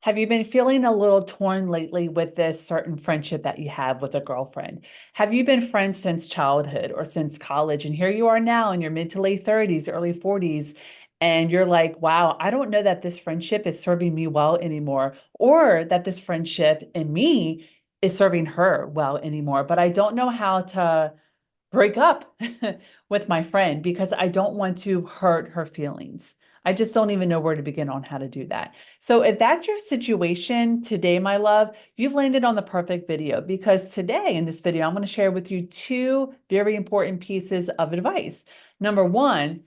Have you been feeling a little torn lately with this certain friendship that you have with a girlfriend? Have you been friends since childhood or since college? And here you are now in your mid to late 30s, early 40s, and you're like, wow, I don't know that this friendship is serving me well anymore, or that this friendship in me is serving her well anymore. But I don't know how to break up with my friend because I don't want to hurt her feelings. I just don't even know where to begin on how to do that. So, if that's your situation today, my love, you've landed on the perfect video because today in this video, I'm going to share with you two very important pieces of advice. Number one,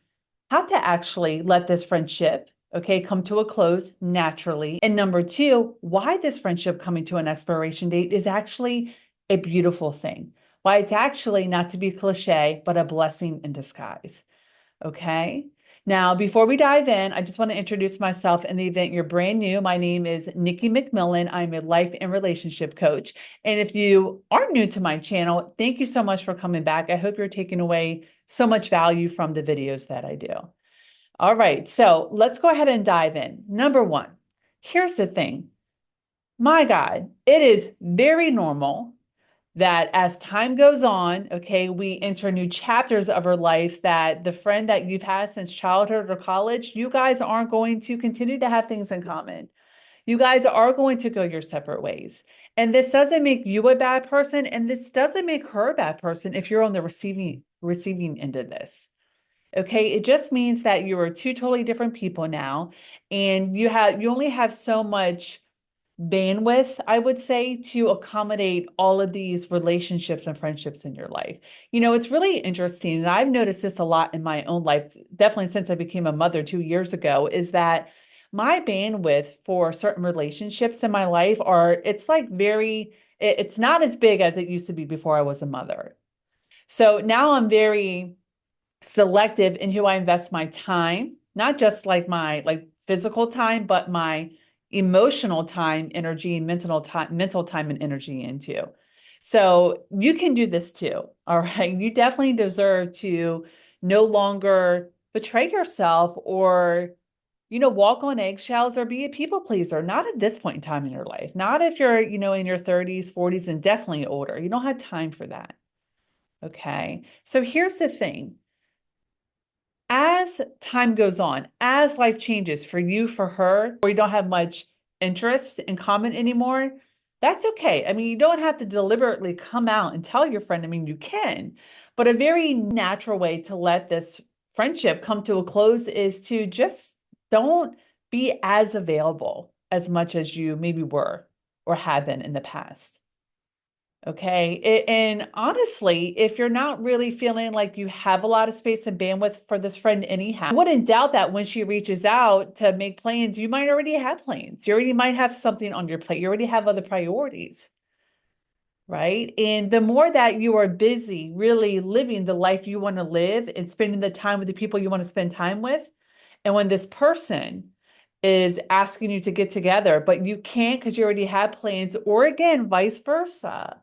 how to actually let this friendship, okay, come to a close naturally. And number two, why this friendship coming to an expiration date is actually a beautiful thing. Why it's actually, not to be cliche, but a blessing in disguise. Okay. Now, before we dive in, I just want to introduce myself in the event you're brand new. My name is Nikki McMillan. I'm a life and relationship coach. And if you are new to my channel, thank you so much for coming back. I hope you're taking away so much value from the videos that I do. All right. So let's go ahead and dive in. Number one, here's the thing. My God, it is very normal that as time goes on, okay, we enter new chapters of our life that the friend that you've had since childhood or college, you guys aren't going to continue to have things in common. You guys are going to go your separate ways. And this doesn't make you a bad person, and this doesn't make her a bad person if you're on the receiving end of this. Okay, it just means that you are two totally different people now, and you only have so much bandwidth, I would say, to accommodate all of these relationships and friendships in your life. You know, it's really interesting, and I've noticed this a lot in my own life, definitely since I became a mother 2 years ago, is that my bandwidth for certain relationships in my life it's like it's not as big as it used to be before I was a mother. So now I'm very selective in who I invest my time, not just like my physical time, but my emotional time, energy, and mental time and energy into. So you can do this too. All right. You definitely deserve to no longer betray yourself or walk on eggshells or be a people pleaser. Not at this point in time in your life. Not if you're, in your 30s, 40s, and definitely older. You don't have time for that. Okay. So here's the thing. As time goes on, as life changes for you, for her, or you don't have much interest in common anymore, that's okay. I mean, you don't have to deliberately come out and tell your friend. I mean, you can, but a very natural way to let this friendship come to a close is to just don't be as available as much as you maybe were or have been in the past. Okay. And honestly, if you're not really feeling like you have a lot of space and bandwidth for this friend anyhow, I wouldn't doubt that when she reaches out to make plans, you might already have plans. You already might have something on your plate. You already have other priorities, right? And the more that you are busy really living the life you want to live and spending the time with the people you want to spend time with, and when this person is asking you to get together, but you can't because you already have plans, or again, vice versa.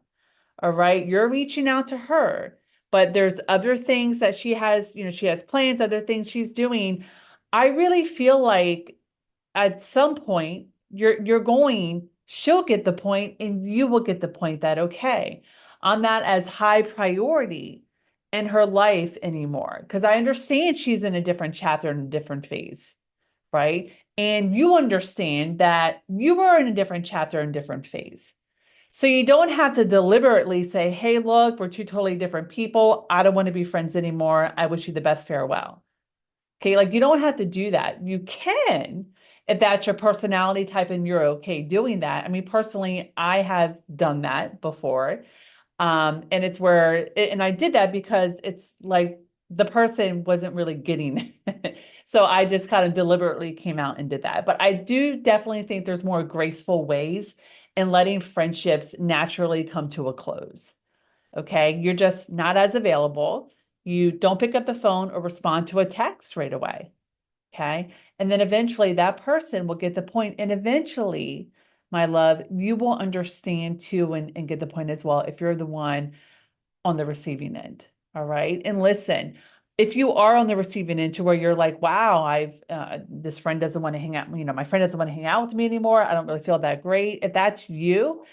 All right. You're reaching out to her, but there's other things that she has, she has plans, other things she's doing. I really feel like at some point she'll get the point and you will get the point that, okay, I'm not as high priority in her life anymore. Because I understand she's in a different chapter and a different phase, right? And you understand that you were in a different chapter and different phase. So you don't have to deliberately say, hey, look, we're two totally different people. I don't want to be friends anymore. I wish you the best farewell. Okay, like you don't have to do that. You can if that's your personality type and you're okay doing that. I mean, personally, I have done that before. And it's and I did that because it's like the person wasn't really getting it. So I just kind of deliberately came out and did that. But I do definitely think there's more graceful ways in letting friendships naturally come to a close. Okay. You're just not as available. You don't pick up the phone or respond to a text right away. Okay. And then eventually that person will get the point. And eventually, my love, you will understand too and get the point as well if you're the one on the receiving end. All right. And listen, if you are on the receiving end to where you're like, wow, I've this friend doesn't want to hang out, my friend doesn't want to hang out with me anymore. I don't really feel that great. If that's you,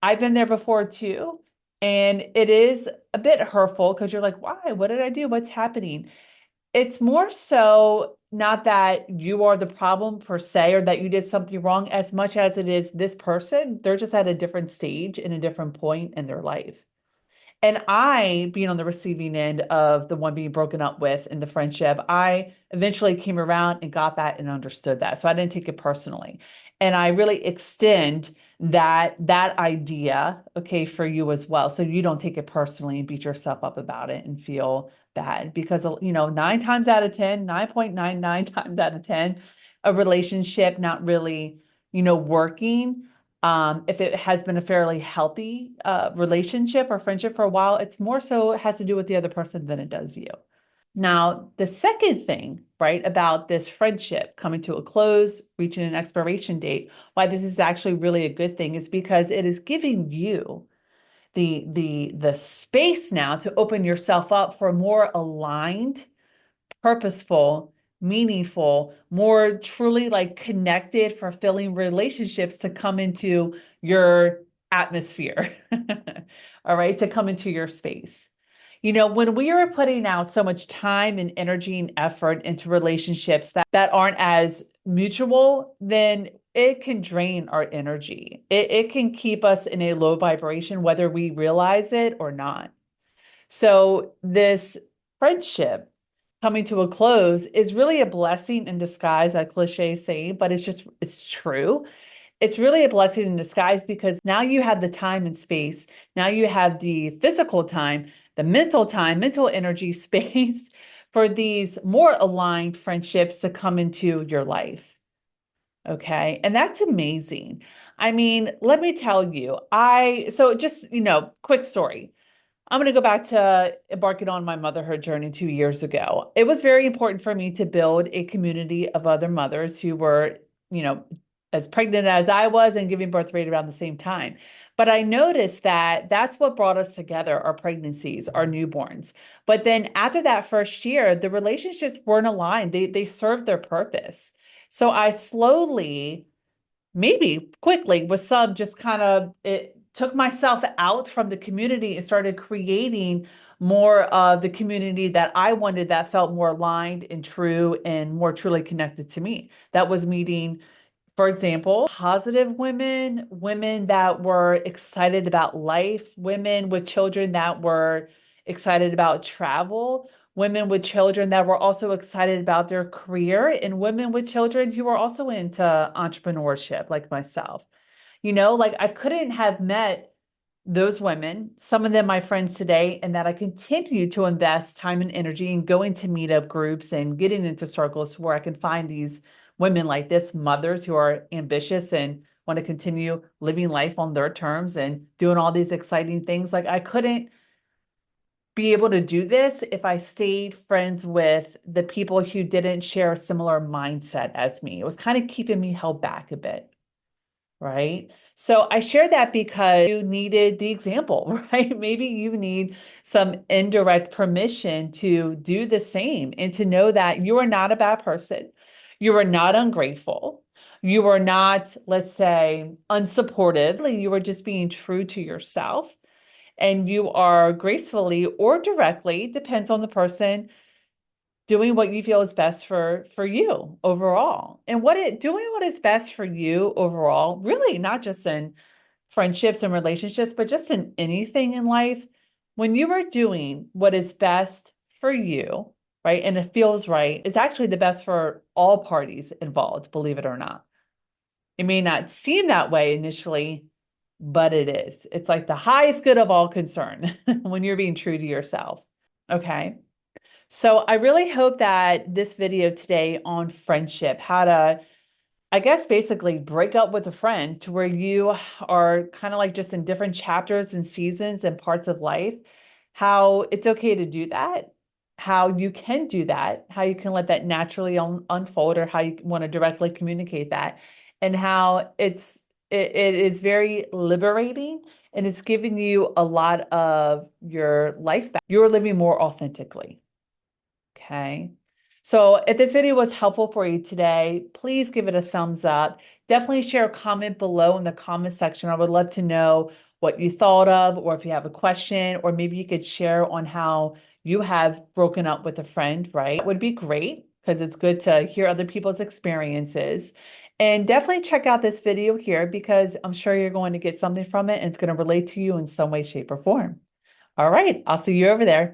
I've been there before too. And it is a bit hurtful because you're like, why? What did I do? What's happening? It's more so not that you are the problem per se or that you did something wrong as much as it is this person. They're just at a different stage and a different point in their life. And I, being on the receiving end of the one being broken up with in the friendship, I eventually came around and got that and understood that. So I didn't take it personally. And I really extend that idea, okay, for you as well. So you don't take it personally and beat yourself up about it and feel bad because, 9 times out of 10, 9.99 times out of 10, a relationship not really, working, if it has been a fairly healthy relationship or friendship for a while, it's more so it has to do with the other person than it does you. Now, the second thing, right, about this friendship coming to a close, reaching an expiration date, why this is actually really a good thing is because it is giving you the space now to open yourself up for a more aligned, purposeful, meaningful, more truly like connected, fulfilling relationships to come into your atmosphere. All right, to come into your space. When we are putting out so much time and energy and effort into relationships that aren't as mutual, then it can drain our energy. It can keep us in a low vibration, whether we realize it or not. So this friendship coming to a close is really a blessing in disguise, a cliche saying, but it's true. It's really a blessing in disguise because now you have the time and space. Now you have the physical time, the mental time, mental energy, space for these more aligned friendships to come into your life. Okay. And that's amazing. I mean, let me tell you, so just, quick story. I'm going to go back to embarking on my motherhood journey 2 years ago. It was very important for me to build a community of other mothers who were, you know, as pregnant as I was and giving birth right around the same time. But I noticed that that's what brought us together, our pregnancies, our newborns. But then after that first year, the relationships weren't aligned. They served their purpose. So I slowly, maybe quickly, with some just kind of it took myself out from the community and started creating more of the community that I wanted that felt more aligned and true and more truly connected to me. That was meeting, for example, positive women, women that were excited about life, women with children that were excited about travel, women with children that were also excited about their career, and women with children who were also into entrepreneurship, like myself. Like I couldn't have met those women, some of them my friends today, and that I continue to invest time and energy in going to meetup groups and getting into circles where I can find these women like this, mothers who are ambitious and want to continue living life on their terms and doing all these exciting things. Like I couldn't be able to do this if I stayed friends with the people who didn't share a similar mindset as me. It was kind of keeping me held back a bit. Right. So I share that because you needed the example, right? Maybe you need some indirect permission to do the same and to know that you are not a bad person. You are not ungrateful. You are not, let's say, unsupportive. You are just being true to yourself and you are gracefully or directly, depends on the person, doing what you feel is best for you overall. And doing what is best for you overall, really not just in friendships and relationships, but just in anything in life. When you are doing what is best for you, right, and it feels right, it's actually the best for all parties involved, believe it or not. It may not seem that way initially, but it is. It's like the highest good of all concern when you're being true to yourself. Okay. So I really hope that this video today on friendship, how to, I guess, basically break up with a friend to where you are kind of like just in different chapters and seasons and parts of life, how it's okay to do that, how you can do that, how you can let that naturally unfold, or how you want to directly communicate that, and how it is very liberating and it's giving you a lot of your life back. You're living more authentically. Okay. So if this video was helpful for you today, please give it a thumbs up. Definitely share a comment below in the comment section. I would love to know what you thought of, or if you have a question, or maybe you could share on how you have broken up with a friend, right? That would be great because it's good to hear other people's experiences. And definitely check out this video here because I'm sure you're going to get something from it and it's going to relate to you in some way, shape, or form. All right, I'll see you over there.